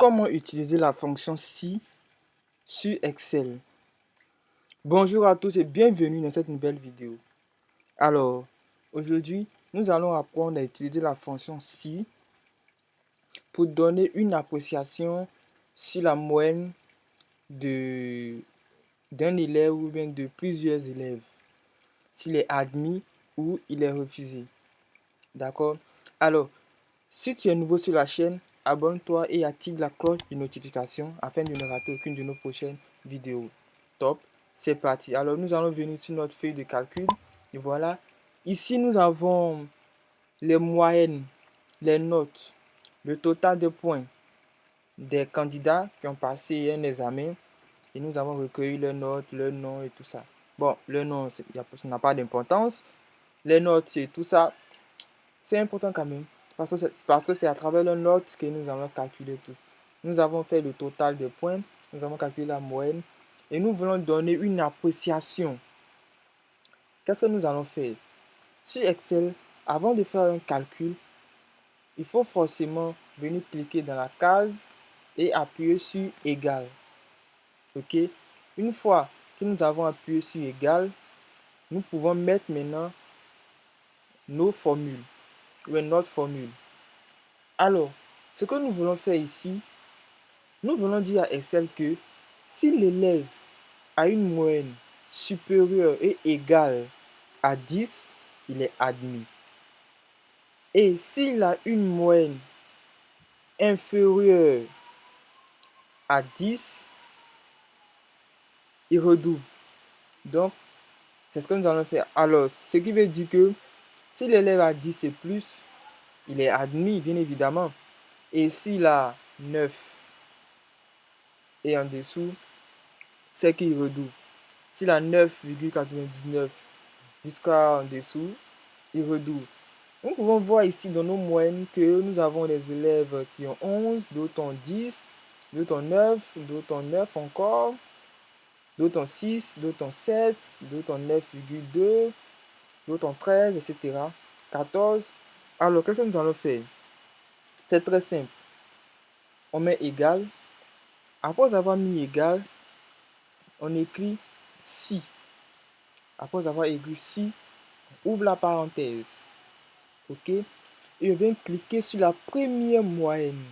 Comment utiliser la fonction si sur Excel? Bonjour à tous et bienvenue dans cette nouvelle vidéo. Alors, aujourd'hui, nous allons apprendre à utiliser la fonction si pour donner une appréciation sur la moyenne d'un élève ou bien de plusieurs élèves, s'il est admis ou il est refusé. D'accord? Alors, si tu es nouveau sur la chaîne, abonne-toi et active la cloche de notification afin de ne rater aucune de nos prochaines vidéos. Top, c'est parti. Alors, nous allons venir sur notre feuille de calcul. Et voilà. Ici, nous avons les moyennes, les notes, le total de points des candidats qui ont passé un examen. Et nous avons recueilli leurs notes, leur nom et tout ça. Bon, le nom, ça n'a pas d'importance. Les notes, c'est tout ça. C'est important quand même. Parce que c'est à travers les notes que nous allons calculer tout. Nous avons fait le total des points. Nous avons calculé la moyenne. Et nous voulons donner une appréciation. Qu'est-ce que nous allons faire? Sur Excel, avant de faire un calcul, il faut forcément venir cliquer dans la case et appuyer sur égal. OK? Une fois que nous avons appuyé sur égal, nous pouvons mettre maintenant nos formules ou notre formule. Alors, ce que nous voulons faire ici, nous voulons dire à Excel que si l'élève a une moyenne supérieure et égale à 10, il est admis. Et s'il a une moyenne inférieure à 10, il redouble. Donc, c'est ce que nous allons faire. Alors, ce qui veut dire que si l'élève a 10 et plus, il est admis, bien évidemment. Et s'il a 9 et en dessous, c'est qu'il redouble. S'il a 9,99 jusqu'à en dessous, il redouble. Nous pouvons voir ici dans nos moyennes que nous avons des élèves qui ont 11, d'autres ont 10, d'autres ont 9, d'autres ont 9 encore, d'autres ont 6, d'autres ont 7, d'autres ont 9,2, d'autres ont 13, etc. 14. Alors, qu'est-ce que nous allons faire? C'est très simple. On met égal. Après avoir mis égal, on écrit si. Après avoir écrit si, on ouvre la parenthèse. OK? Et on vient cliquer sur la première moyenne.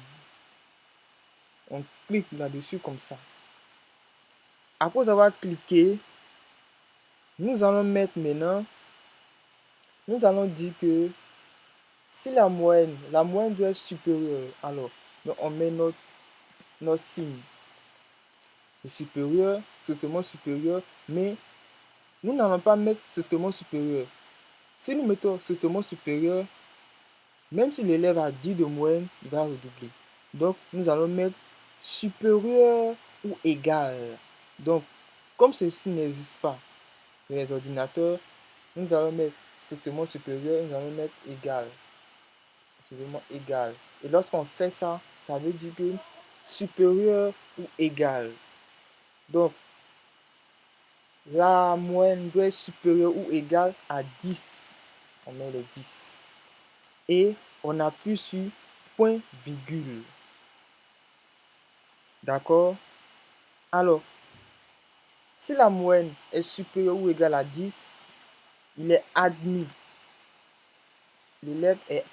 On clique là-dessus comme ça. Après avoir cliqué, nous allons mettre maintenant, nous allons dire que si la moyenne doit être supérieure, alors on met notre signe. Le supérieur, strictement supérieur, mais nous n'allons pas mettre strictement supérieur. Si nous mettons strictement supérieur, même si l'élève a 10 de moyenne, il va redoubler. Donc, nous allons mettre supérieur ou égal. Donc, comme ceci n'existe pas dans les ordinateurs, nous allons mettre strictement supérieur, nous allons mettre égal. Strictement égal. Et lorsqu'on fait ça, ça veut dire que supérieur ou égal. Donc, la moyenne doit être supérieure ou égale à 10. On met les 10. Et on appuie sur point virgule. D'accord? Alors, si la moyenne est supérieure ou égale à 10, il est admis. L'élève est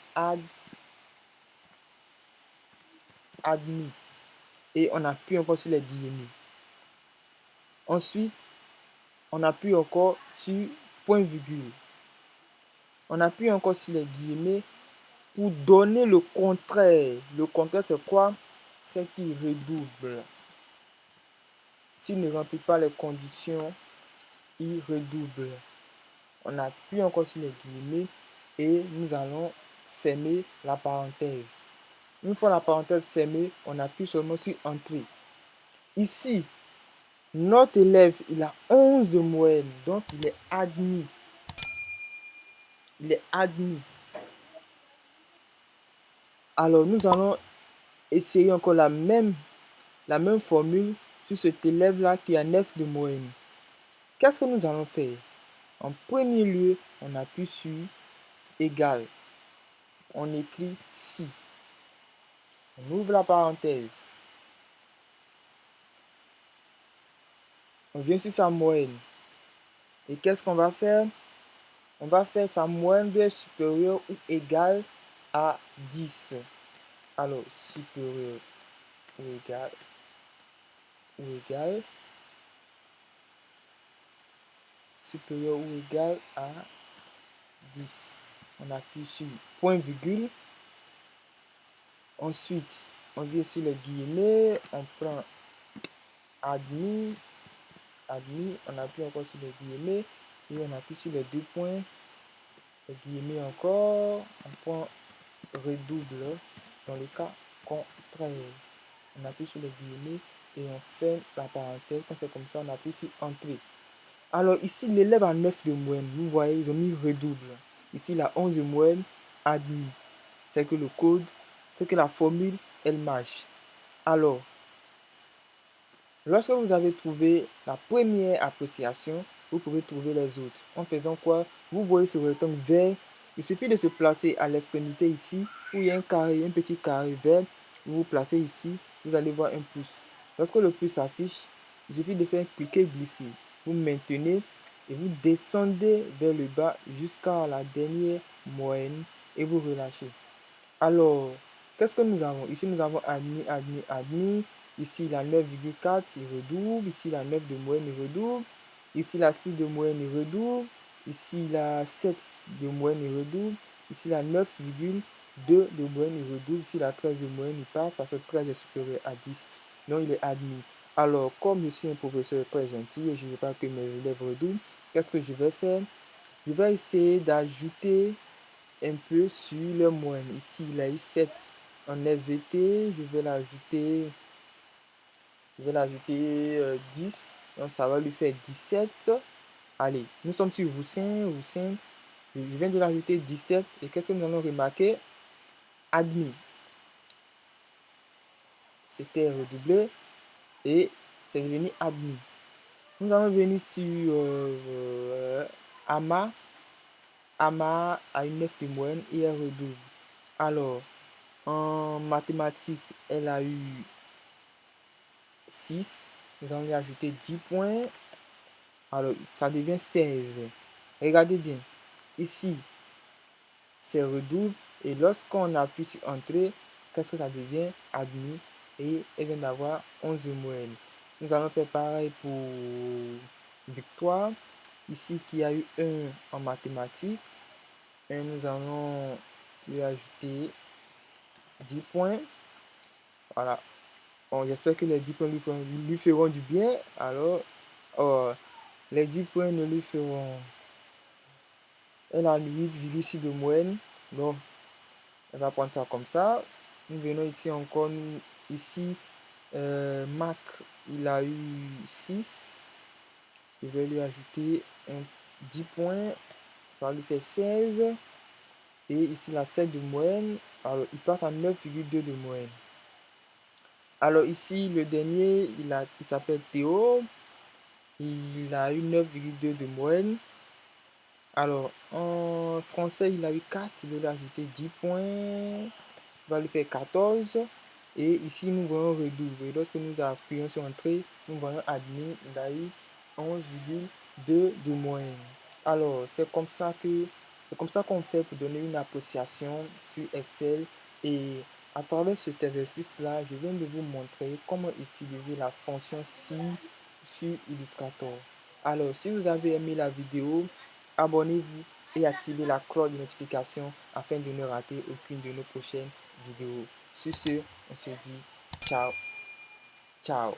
admis. Et on appuie encore sur les guillemets. Ensuite, on appuie encore sur point virgule. On appuie encore sur les guillemets pour donner le contraire. Le contraire, c'est quoi? C'est qu'il redouble. S'il ne remplit pas les conditions, il redouble. On appuie encore sur les guillemets et nous allons fermer la parenthèse. Une fois la parenthèse fermée, on appuie seulement sur Entrée. Ici, notre élève, il a 11 de moyenne, donc il est admis. Il est admis. Alors, nous allons essayer encore la même formule sur cet élève-là qui a 9 de moyenne. Qu'est-ce que nous allons faire? En premier lieu, on appuie sur égal. On écrit si. On ouvre la parenthèse. On vient sur sa moyenne. Et qu'est-ce qu'on va faire? On va faire sa moyenne doit être supérieure ou égale à 10. Alors, supérieur ou égal supérieur ou égal à 10. On appuie sur point virgule. Ensuite, on vient sur les guillemets, on prend admis, on appuie encore sur les guillemets et on appuie sur les deux points, les guillemets encore, on prend redouble dans le cas contraire. On appuie sur les guillemets et on ferme la parenthèse. Quand c'est comme ça, on appuie sur entrée. Alors ici, l'élève a 9 de moyenne. Vous voyez, ils ont mis redouble. Ici, il a 11 de moyenne, admis. C'est que le code, c'est que la formule, elle marche. Alors, lorsque vous avez trouvé la première appréciation, vous pouvez trouver les autres. En faisant quoi? Vous voyez ce rectangle vert. Il suffit de se placer à l'extrémité ici, où il y a un carré, un petit carré vert. Vous vous placez ici, vous allez voir un pouce. Lorsque le pouce s'affiche, il suffit de faire cliquer, glisser. Vous maintenez et vous descendez vers le bas jusqu'à la dernière moyenne et vous relâchez. Alors, qu'est-ce que nous avons? Ici, nous avons admis, admis, admis. Ici, la 9,4, il redouble. Ici, la 9 de moyenne, il redouble. Ici, la 6 de moyenne, il redouble. Ici, la 7 de moyenne, il redouble. Ici, la 9,2 de moyenne, il redouble. Ici, la 13 de moyenne, il part parce que 13 est supérieur à 10. Donc, il est admis. Alors, comme je suis un professeur très gentil et je ne veux pas que mes élèves redoublent, qu'est-ce que je vais faire? Je vais essayer d'ajouter un peu sur le moyenne. Ici, il a eu 7 en SVT. Je vais l'ajouter 10. Donc, ça va lui faire 17. Allez, nous sommes sur Roussin. Je viens de l'ajouter 17. Et qu'est-ce que nous allons remarquer? Admis. C'était redoublé. Et c'est devenu admis. Nous allons venir sur Ama. Ama a une 9 de moyenne et elle redouble. Alors, en mathématiques, elle a eu 6. Nous allons lui ajouter 10 points. Alors, ça devient 16. Regardez bien. Ici, c'est redouble. Et lorsqu'on appuie sur entrée, qu'est-ce que ça devient? Admis. Et elle vient d'avoir 11 moyenne. Nous allons faire pareil pour Victoire. Ici, qui a eu 1 en mathématiques. Et nous allons lui ajouter 10 points. Voilà. Bon, j'espère que les 10 points lui feront du bien. Alors, les 10 points ne lui feront. Elle a 8,6 de moyenne. Donc, elle va prendre ça comme ça. Nous venons ici encore. Ici, Mac, il a eu 6. Je vais lui ajouter 10 points. Ça va lui faire 16. Et ici, la 7 de moyenne. Alors, il passe à 9,2 de moyenne. Alors ici, le dernier, il s'appelle Théo. Il a eu 9,2 de moyenne. Alors, en français, il a eu 4. Je vais lui ajouter 10 points. Il va lui faire 14. Et ici, nous voyons redouble. Et lorsque nous appuyons sur entrée, nous voyons admis. Il a eu 11,2 de moyenne. Alors, c'est comme ça qu'on fait pour donner une appréciation sur Excel. Et à travers cet exercice-là, je viens de vous montrer comment utiliser la fonction si sur Illustrator. Alors, si vous avez aimé la vidéo, abonnez-vous et activez la cloche de notification afin de ne rater aucune de nos prochaines vidéos. Sur ce, on se dit ciao, ciao.